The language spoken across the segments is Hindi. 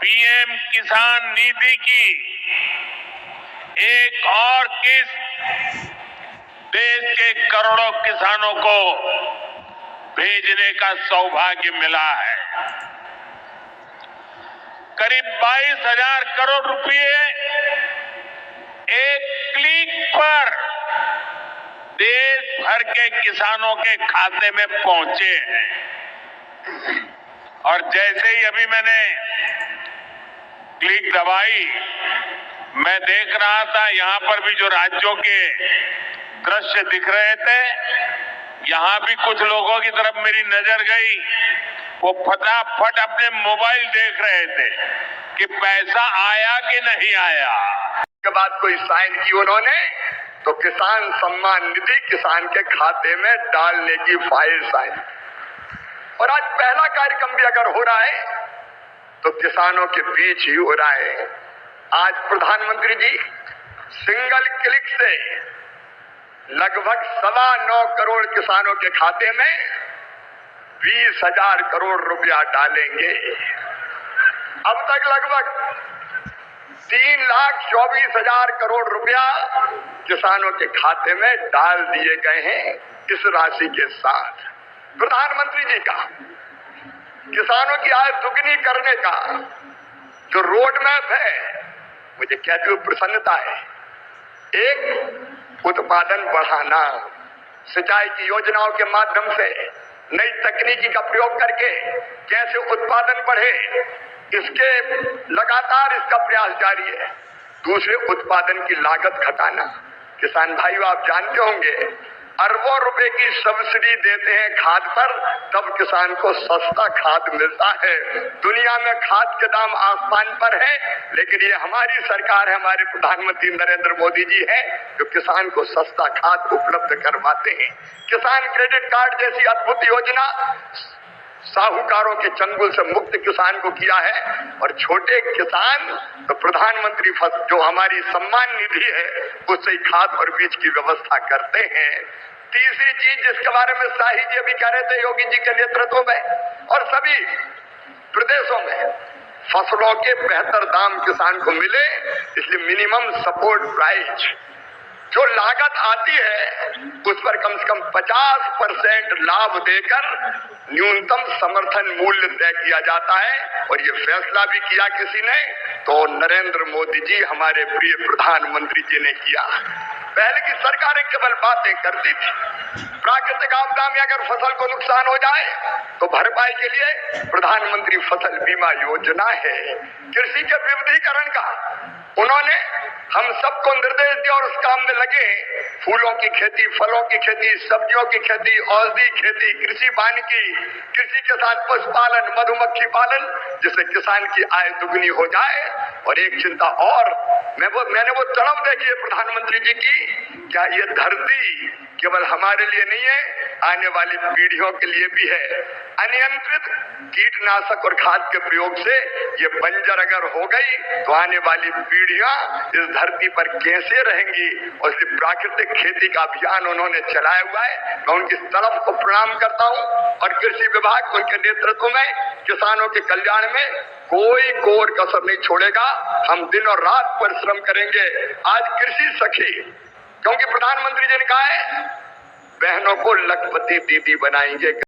पीएम किसान निधि की एक और किस्त देश के करोड़ों किसानों को भेजने का सौभाग्य मिला है। करीब 22,000 करोड़ रुपए एक क्लिक पर देश भर के किसानों के खाते में पहुंचे हैं। और जैसे ही अभी मैंने क्लिक दबाई, मैं देख रहा था यहां पर भी जो राज्यों के दृश्य दिख रहे थे, यहां भी कुछ लोगों की तरफ मेरी नजर गई। वो फटाफट अपने मोबाइल देख रहे थे कि पैसा आया कि नहीं आया। के बाद कोई साइन की उन्होंने तो किसान सम्मान निधि किसान के खाते में डालने की फाइल साइन। और आज पहला कार्यक्रम भी अगर हो रहा है तो किसानों के बीच ही हो रहा है। आज प्रधानमंत्री जी सिंगल क्लिक से लगभग 9.25 करोड़ किसानों के खाते में 20,000 करोड़ रुपया डालेंगे। अब तक लगभग 3,24,000 करोड़ रुपया किसानों के खाते में डाल दिए गए हैं। इस राशि के साथ प्रधानमंत्री जी का किसानों की आय दुगनी करने का जो रोड मैप है, मुझे कहते हुए प्रसन्नता है। एक, उत्पादन बढ़ाना, सिंचाई की योजनाओं के माध्यम से नई तकनीकी का प्रयोग करके कैसे उत्पादन बढ़े, इसके लगातार इसका प्रयास जारी है। दूसरे, उत्पादन की लागत घटाना। किसान भाइयों, आप जानते होंगे अरबों रुपए की सब्सिडी देते हैं खाद पर, तब किसान को सस्ता खाद मिलता है। दुनिया में खाद के दाम आसमान पर है, लेकिन ये हमारी सरकार है, हमारे प्रधानमंत्री नरेंद्र मोदी जी है जो किसान को सस्ता खाद उपलब्ध करवाते हैं। किसान क्रेडिट कार्ड जैसी अद्भुत योजना साहूकारों के चंगुल से मुक्त किसान को किया है। और छोटे किसान तो प्रधानमंत्री जो हमारी सम्मान निधि है उससे खाद और बीज की व्यवस्था करते हैं। तीसरी चीज जिसके बारे में शाही जी अभी कह रहे थे, योगी जी के नेतृत्व में और सभी प्रदेशों में फसलों के बेहतर दाम किसान को मिले, इसलिए मिनिमम सपोर्ट प्राइस जो लागत आती है उस पर कम से कम 50% लाभ देकर न्यूनतम समर्थन मूल्य तय किया जाता है। और ये फैसला भी किया किसी ने तो नरेंद्र मोदी जी हमारे प्रिय प्रधानमंत्री जी ने किया। पहले की सरकारें केवल बातें करती थी। प्राकृतिक आपदा में अगर फसल को नुकसान हो जाए तो भरपाई के लिए प्रधानमंत्री फसल बीमा योजना है। कृषि के विविधीकरण का उन्होंने हम सबको निर्देश दिया और उस काम में लगे। फूलों की खेती, फलों की खेती, सब्जियों की खेती, औषधि खेती, कृषि वानिकी, कृषि के साथ पशुपालन, मधुमक्खी पालन, जिससे किसान की आय दुगनी हो जाए। और एक चिंता और, मैंने वो तड़प देखी है प्रधानमंत्री जी की, क्या ये धरती केवल हमारे लिए नहीं है, आने वाली पीढ़ियों के लिए भी है। अनियंत्रित कीटनाशक और खाद के प्रयोग से ये बंजर अगर हो गई तो आने वाली पीढ़ियां इस धरती पर कैसे रहेंगी। और इसलिए प्राकृतिक खेती का अभियान उन्होंने चलाया हुआ है। मैं उनकी तरफ को प्रणाम करता हूं और कृषि विभाग उनके नेतृत्व में किसानों के कल्याण में कोई कोर कसर नहीं छोड़ेगा। हम दिन और रात परिश्रम करेंगे। आज कृषि सखी, क्योंकि प्रधानमंत्री जी ने कहा है बहनों को लखपति दीदी बनाएंगे।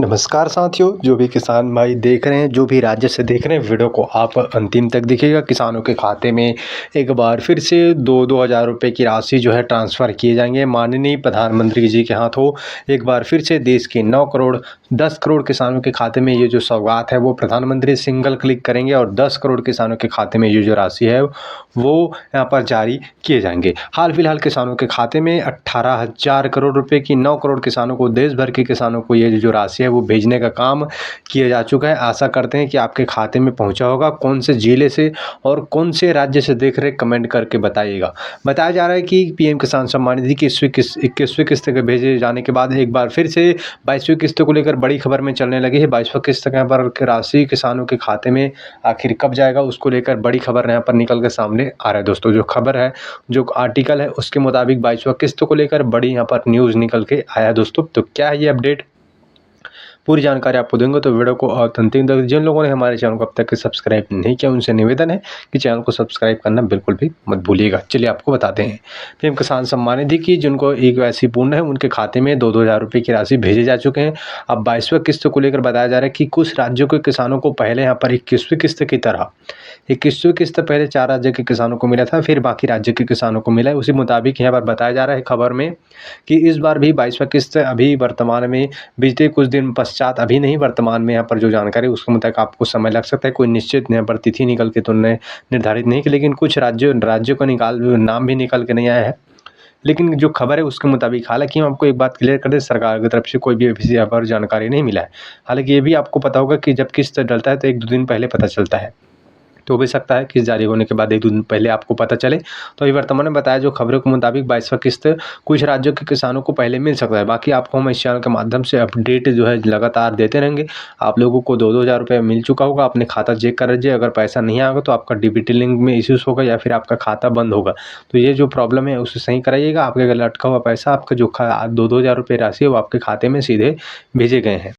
नमस्कार साथियों, जो भी किसान भाई देख रहे हैं, जो भी राज्य से देख रहे हैं, वीडियो को आप अंतिम तक देखिएगा। किसानों के खाते में एक बार फिर से 2-2 हज़ार रुपये की राशि जो है ट्रांसफ़र किए जाएंगे। माननीय प्रधानमंत्री जी के हाथों एक बार फिर से देश के 9 करोड़ 10 करोड़ किसानों के खाते में ये जो सौगात है वो प्रधानमंत्री सिंगल क्लिक करेंगे और 10 करोड़ किसानों के खाते में ये जो राशि है वो यहाँ पर जारी किए जाएंगे। हाल फिलहाल किसानों के खाते में 18,000 करोड़ रुपये की 9 करोड़ किसानों को, देश भर के किसानों को ये जो राशि है वो भेजने का काम किया जा चुका है। आशा करते हैं कि आपके खाते में पहुंचा होगा। कौन से जिले से और कौन से राज्य से देख रहे कमेंट करके बताइएगा। बताया जा रहा है कि पीएम किसान सम्मान निधि की 21वीं किस्त के भेजे जाने के बाद एक बार फिर से 22वीं किस्त को लेकर बड़ी खबर में चलने लगी है। 22वां किस्त के यहाँ पर राशि किसानों के खाते में आखिर कब जाएगा, उसको लेकर बड़ी खबर यहाँ पर निकल कर सामने आ रहा है। दोस्तों, जो खबर है, जो आर्टिकल है, उसके मुताबिक 22वां किस्त को लेकर बड़ी यहाँ पर न्यूज़ निकल के आया है। दोस्तों, तो क्या है ये अपडेट, पूरी जानकारी आपको देंगे, तो वीडियो को अंतिम तक। जिन लोगों ने हमारे चैनल को अब तक सब्सक्राइब नहीं किया उनसे निवेदन है कि चैनल को सब्सक्राइब करना बिल्कुल भी मत भूलिएगा। चलिए आपको बताते हैं। पीएम किसान सम्मान निधि की जिनको एक वैसी पूर्ण है उनके खाते में 2-2 हज़ार रुपये की राशि भेजे जा चुके हैं। अब 22वां किस्त को लेकर बताया जा रहा है कि कुछ राज्यों के किसानों को पहले यहाँ पर 21वीं किस्त की तरह 21वीं किस्त पहले 4 राज्य के किसानों को मिला था, फिर बाकी राज्य के किसानों को मिला है। उसी मुताबिक यहाँ पर बताया जा रहा है खबर में कि इस बार भी 22वां किस्त अभी वर्तमान में बीते कुछ दिन पश्चात, अभी नहीं वर्तमान में यहाँ पर जो जानकारी उसके मुताबिक आपको समय लग सकता है। कोई निश्चित यहाँ पर तिथि निकल के तो निर्धारित नहीं की, लेकिन कुछ राज्यों का नाम भी निकल के नहीं आया है। लेकिन जो खबर है उसके मुताबिक, हालांकि हम आपको एक बात क्लियर कर दें, सरकार की तरफ से कोई भी अभी यहाँ पर जानकारी नहीं मिला है। हालांकि ये भी आपको पता होगा कि जब किस्त डलता है तो 1-2 दिन पहले पता चलता है, तो भी सकता है किस्त जारी होने के बाद 1-2 दिन पहले आपको पता चले। तो अभी वर्तमान में बताया जो खबरों के मुताबिक 22वां किस्त कुछ राज्यों के किसानों को पहले मिल सकता है। बाकी आपको हम इस चैनल के माध्यम से अपडेट जो है लगातार देते रहेंगे। आप लोगों को 2-2 हज़ार रुपये मिल चुका होगा, अपने खाता चेक कर लीजिए। अगर पैसा नहीं आएगा तो आपका डीबीटी लिंक में इश्यूज़ होगा या फिर आपका खाता बंद होगा। तो ये जो प्रॉब्लम है उसे सही कराइएगा। आपके अगर लटका हुआ पैसा, आपका जो 2-2 हज़ार रुपये राशि है वो आपके खाते में सीधे भेजे गए हैं।